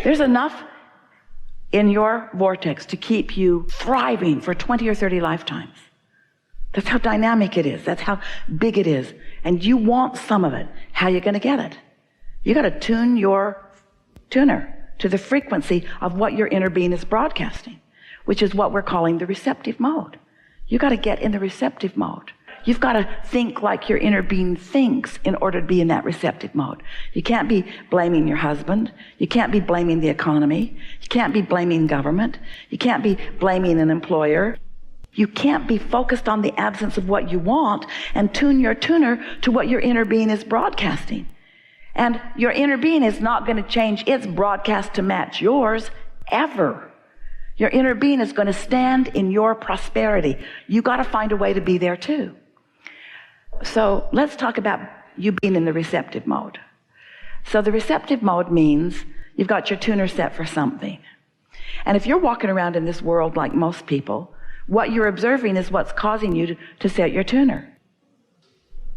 There's enough in your vortex to keep you thriving for 20 or 30 lifetimes. That's how dynamic it is. That's how big it is. And you want some of it. How are you going to get it? You got to tune your tuner to the frequency of what your inner being is broadcasting, which is what we're calling the receptive mode. You got to get in the receptive mode. You've got to think like your inner being thinks in order to be in that receptive mode. You can't be blaming your husband. You can't be blaming the economy. You can't be blaming government. You can't be blaming an employer. You can't be focused on the absence of what you want and tune your tuner to what your inner being is broadcasting. And your inner being is not going to change its broadcast to match yours ever. Your inner being is going to stand in your prosperity. You got to find a way to be there too. So let's talk about you being in the receptive mode. So the receptive mode means you've got your tuner set for something. And if you're walking around in this world like most people, what you're observing is what's causing you to set your tuner.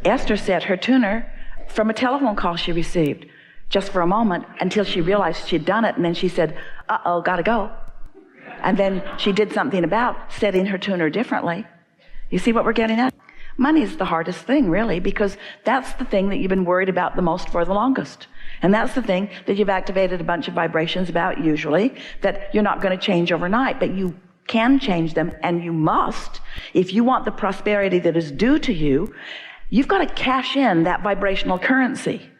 Esther set her tuner from a telephone call she received just for a moment until she realized she'd done it, and then she said, uh-oh, gotta go. And then she did something about setting her tuner differently. You see what we're getting at? Money is the hardest thing, really, because that's the thing that you've been worried about the most for the longest. And that's the thing that you've activated a bunch of vibrations about, usually, that you're not going to change overnight, but you can change them, and you must. If you want the prosperity that is due to you, you've got to cash in that vibrational currency.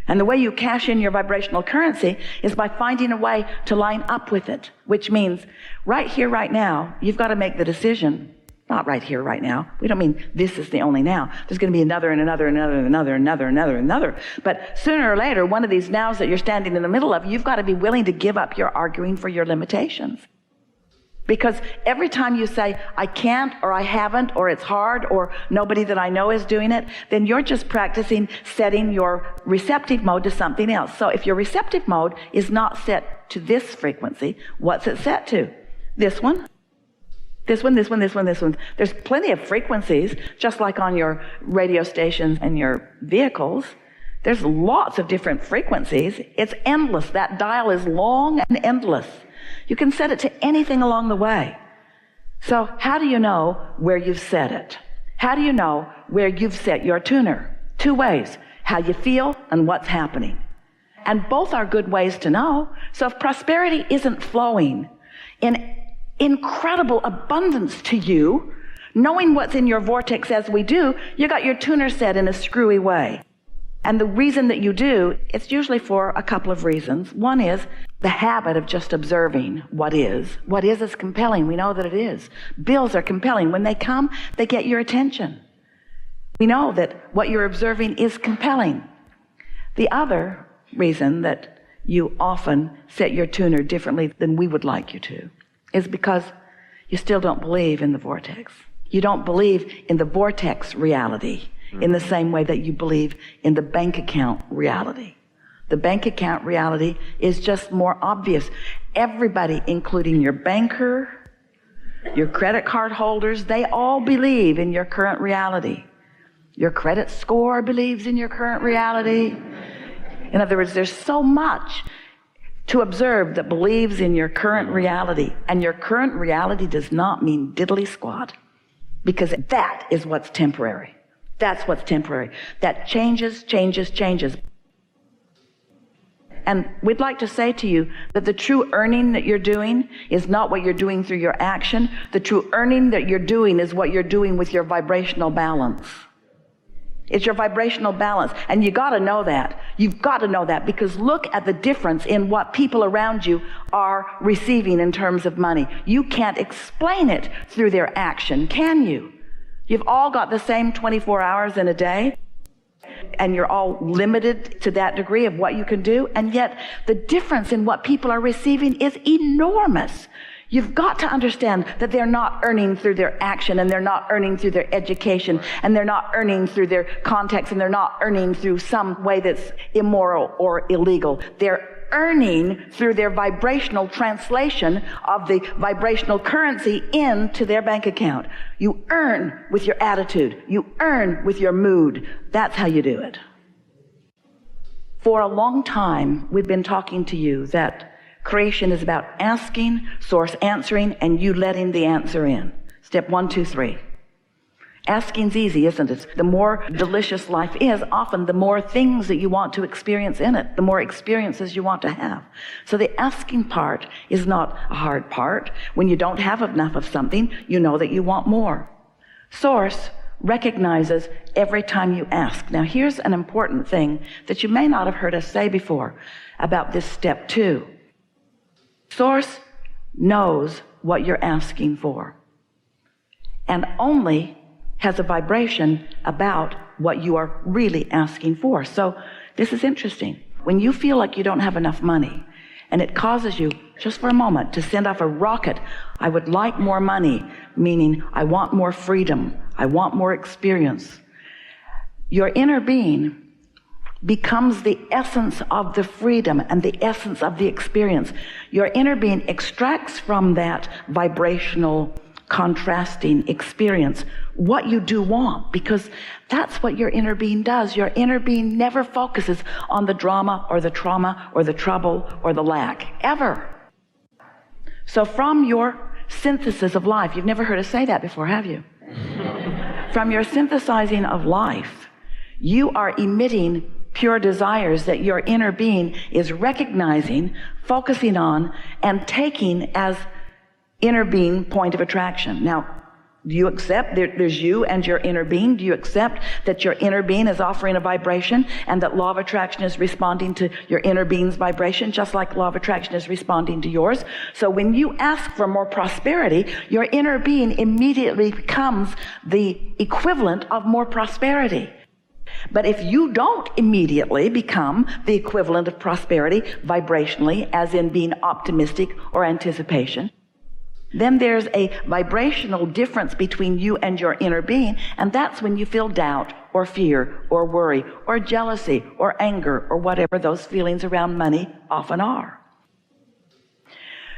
And the way you cash in your vibrational currency is by finding a way to line up with it, which means right here, right now, you've got to make the decision. Not right here, right now. We don't mean this is the only now. There's going to be another and another and another and another and another and another and another. But sooner or later, one of these nows that you're standing in the middle of, you've got to be willing to give up your arguing for your limitations. Because every time you say, I can't, or I haven't, or it's hard, or nobody that I know is doing it, then you're just practicing setting your receptive mode to something else. So if your receptive mode is not set to this frequency, what's it set to? This one? This one, this one, this one, this one. There's plenty of frequencies, just like on your radio stations and your vehicles. There's lots of different frequencies. It's endless. That dial is long and endless. You can set it to anything along the way. So how do you know where you've set it? How do you know where you've set your tuner? Two ways: how you feel and what's happening. And both are good ways to know. So if prosperity isn't flowing in incredible abundance to you, knowing what's in your vortex as we do, you got your tuner set in a screwy way. And the reason that you do, it's usually for a couple of reasons. One is the habit of just observing what is. What is compelling. We know that it is. Bills are compelling. When they come, they get your attention. We know that what you're observing is compelling. The other reason that you often set your tuner differently than we would like you to is because you still don't believe in the vortex. You don't believe in the vortex reality in the same way that you believe in the bank account reality. The bank account reality is just more obvious. Everybody, including your banker, your credit card holders, they all believe in your current reality. Your credit score believes in your current reality. In other words, there's so much to observe that believes in your current reality. And your current reality does not mean diddly squat, because that is what's temporary. That's what's temporary. That changes, changes, changes. And we'd like to say to you that the true earning that you're doing is not what you're doing through your action. The true earning that you're doing is what you're doing with your vibrational balance. It's your vibrational balance. And you got to know that. You've got to know that, because look at the difference in what people around you are receiving in terms of money. You can't explain it through their action, can you? You've all got the same 24 hours in a day, and you're all limited to that degree of what you can do, and yet the difference in what people are receiving is enormous. You've got to understand that they're not earning through their action, and they're not earning through their education, and they're not earning through their context, and they're not earning through some way that's immoral or illegal. They're earning through their vibrational translation of the vibrational currency into their bank account. You earn with your attitude. You earn with your mood. That's how you do it. For a long time, we've been talking to you that creation is about asking, source answering, and you letting the answer in. Step 1, 2, 3. Asking's easy, isn't it? The more delicious life is, often the more things that you want to experience in it, the more experiences you want to have. So the asking part is not a hard part. When you don't have enough of something, you know that you want more. Source recognizes every time you ask. Now here's an important thing that you may not have heard us say before about this step 2. Source knows what you're asking for and only has a vibration about what you are really asking for. So this is interesting. When you feel like you don't have enough money and it causes you just for a moment to send off a rocket, I would like more money, meaning I want more freedom, I want more experience. Your inner being becomes the essence of the freedom and the essence of the experience. Your inner being extracts from that vibrational contrasting experience what you do want, because that's what your inner being does. Your inner being never focuses on the drama or the trauma or the trouble or the lack, ever. So from your synthesis of life, you've never heard us say that before, have you? From your synthesizing of life, you are emitting pure desires that your inner being is recognizing, focusing on, and taking as inner being point of attraction. Now, do you accept there's you and your inner being? Do you accept that your inner being is offering a vibration and that law of attraction is responding to your inner being's vibration, just like law of attraction is responding to yours? So when you ask for more prosperity, your inner being immediately becomes the equivalent of more prosperity. But if you don't immediately become the equivalent of prosperity vibrationally, as in being optimistic or anticipation, then there's a vibrational difference between you and your inner being, and that's when you feel doubt or fear or worry or jealousy or anger or whatever those feelings around money often are.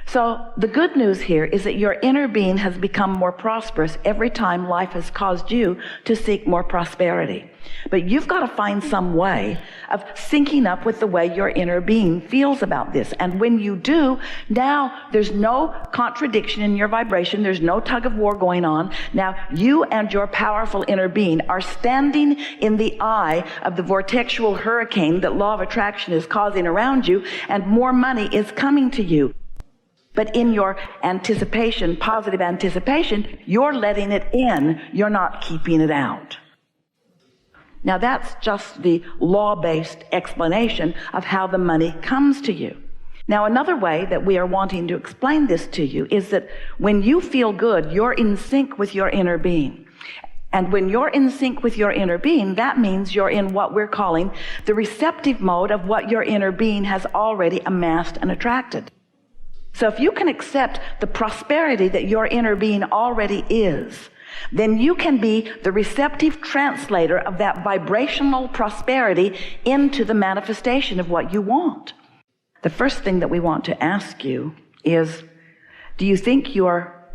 So the good news here is that your inner being has become more prosperous every time life has caused you to seek more prosperity. But you've got to find some way of syncing up with the way your inner being feels about this. And when you do, now there's no contradiction in your vibration. There's no tug of war going on. Now you and your powerful inner being are standing in the eye of the vortexual hurricane that law of attraction is causing around you, and more money is coming to you. But in your anticipation, positive anticipation, you're letting it in. You're not keeping it out. Now that's just the law-based explanation of how the money comes to you. Now another way that we are wanting to explain this to you is that when you feel good, you're in sync with your inner being. And when you're in sync with your inner being, that means you're in what we're calling the receptive mode of what your inner being has already amassed and attracted. So if you can accept the prosperity that your inner being already is, then you can be the receptive translator of that vibrational prosperity into the manifestation of what you want. The first thing that we want to ask you is, do you think you are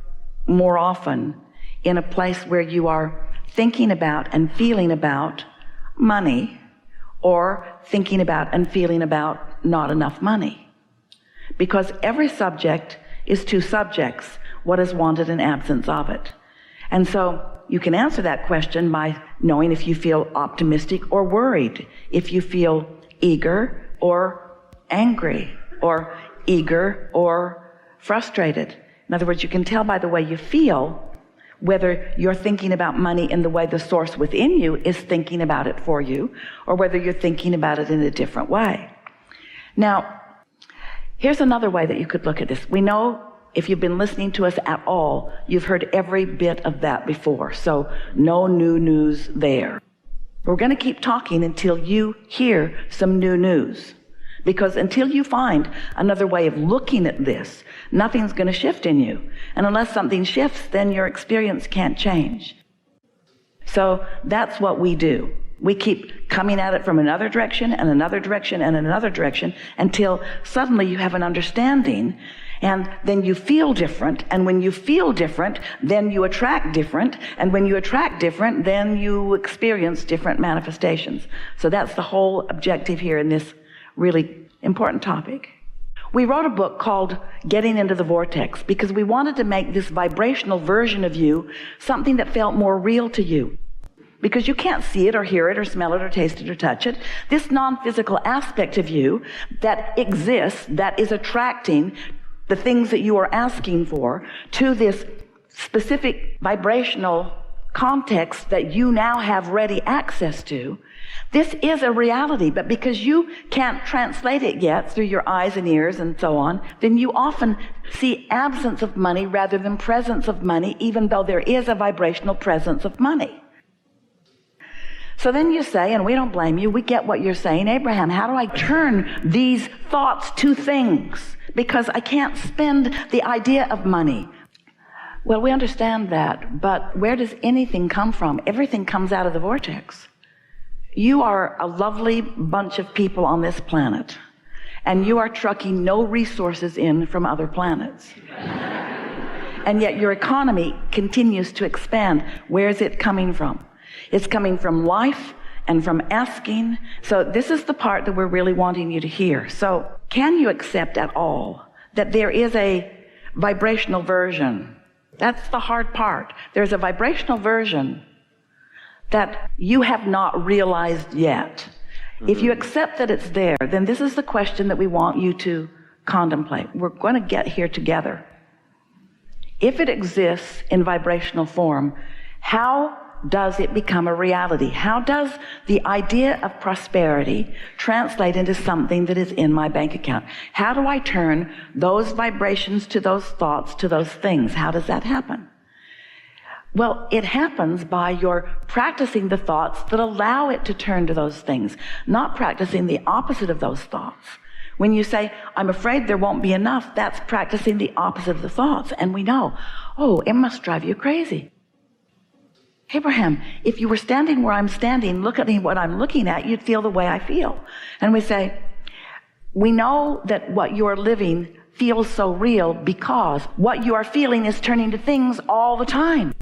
more often in a place where you are thinking about and feeling about money, or thinking about and feeling about not enough money? Because every subject is two subjects, what is wanted and absence of it. And so you can answer that question by knowing if you feel optimistic or worried, if you feel eager or angry, or eager or frustrated. In other words, you can tell by the way you feel whether you're thinking about money in the way the source within you is thinking about it for you, or whether you're thinking about it in a different way. Now, here's another way that you could look at this. We know if you've been listening to us at all, you've heard every bit of that before. So no new news there. We're going to keep talking until you hear some new news. Because until you find another way of looking at this, nothing's going to shift in you. And unless something shifts, then your experience can't change. So that's what we do. We keep coming at it from another direction and another direction and another direction until suddenly you have an understanding, and then you feel different. And when you feel different, then you attract different. And when you attract different, then you experience different manifestations. So that's the whole objective here in this really important topic. We wrote a book called Getting into the Vortex because we wanted to make this vibrational version of you something that felt more real to you. Because you can't see it or hear it or smell it or taste it or touch it. This non-physical aspect of you that exists, that is attracting the things that you are asking for to this specific vibrational context that you now have ready access to. This is a reality, but because you can't translate it yet through your eyes and ears and so on, then you often see absence of money rather than presence of money, even though there is a vibrational presence of money. So then you say, and we don't blame you, we get what you're saying, Abraham, how do I turn these thoughts to things? Because I can't spend the idea of money. Well, we understand that, but where does anything come from? Everything comes out of the vortex. You are a lovely bunch of people on this planet, and you are trucking no resources in from other planets. And yet your economy continues to expand. Where is it coming from? It's coming from life and from asking. So this is the part that we're really wanting you to hear. So can you accept at all that there is a vibrational version? That's the hard part. There's a vibrational version that you have not realized yet. If you accept that it's there, then this is the question that we want you to contemplate. We're going to get here together. If it exists in vibrational form, how does it become a reality? How does the idea of prosperity translate into something that is in my bank account? How do I turn those vibrations to those thoughts to those things? How does that happen? Well, it happens by your practicing the thoughts that allow it to turn to those things, not practicing the opposite of those thoughts. When you say, I'm afraid there won't be enough, that's practicing the opposite of the thoughts. And we know, oh, it must drive you crazy. Abraham, if you were standing where I'm standing, look at what I'm looking at, you'd feel the way I feel. And we say, we know that what you are living feels so real because what you are feeling is turning to things all the time.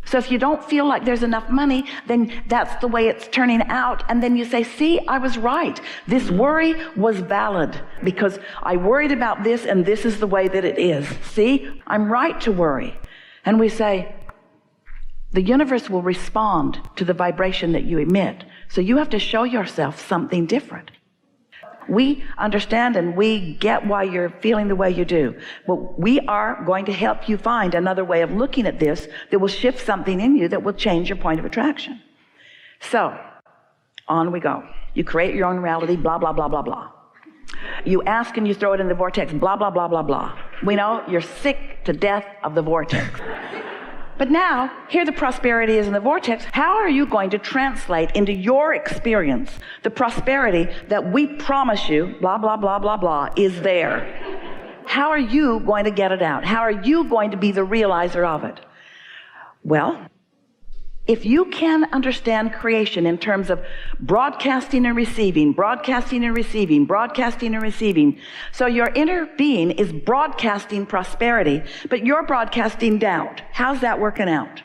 So if you don't feel like there's enough money, then that's the way it's turning out. And then you say, see, I was right. This worry was valid because I worried about this and this is the way that it is. See, I'm right to worry. And we say, the universe will respond to the vibration that you emit. So you have to show yourself something different. We understand and we get why you're feeling the way you do. But we are going to help you find another way of looking at this that will shift something in you that will change your point of attraction. So, on we go. You create your own reality, blah, blah, blah, blah, blah. You ask and you throw it in the vortex, blah, blah, blah, blah, blah. We know you're sick to death of the vortex. But now, here the prosperity is in the vortex. How are you going to translate into your experience the prosperity that we promise you, blah, blah, blah, blah, blah, is there? How are you going to get it out? How are you going to be the realizer of it? Well, if you can understand creation in terms of broadcasting and receiving, broadcasting and receiving, broadcasting and receiving, so your inner being is broadcasting prosperity, but you're broadcasting doubt. How's that working out?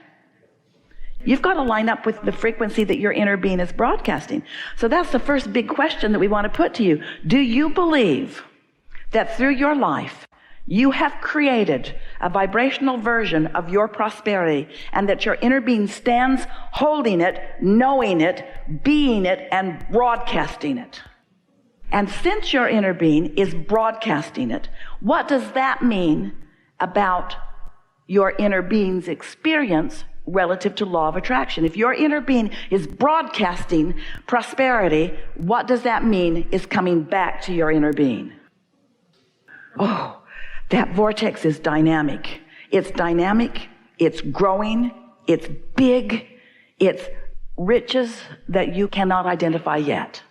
You've got to line up with the frequency that your inner being is broadcasting. So that's the first big question that we want to put to you. Do you believe that through your life, you have created a vibrational version of your prosperity and that your inner being stands holding it, knowing it, being it, and broadcasting it? And since your inner being is broadcasting it, what does that mean about your inner being's experience relative to law of attraction? If your inner being is broadcasting prosperity, what does that mean is coming back to your inner being? Oh, that vortex is dynamic. It's dynamic, it's growing, it's big, it's riches that you cannot identify yet.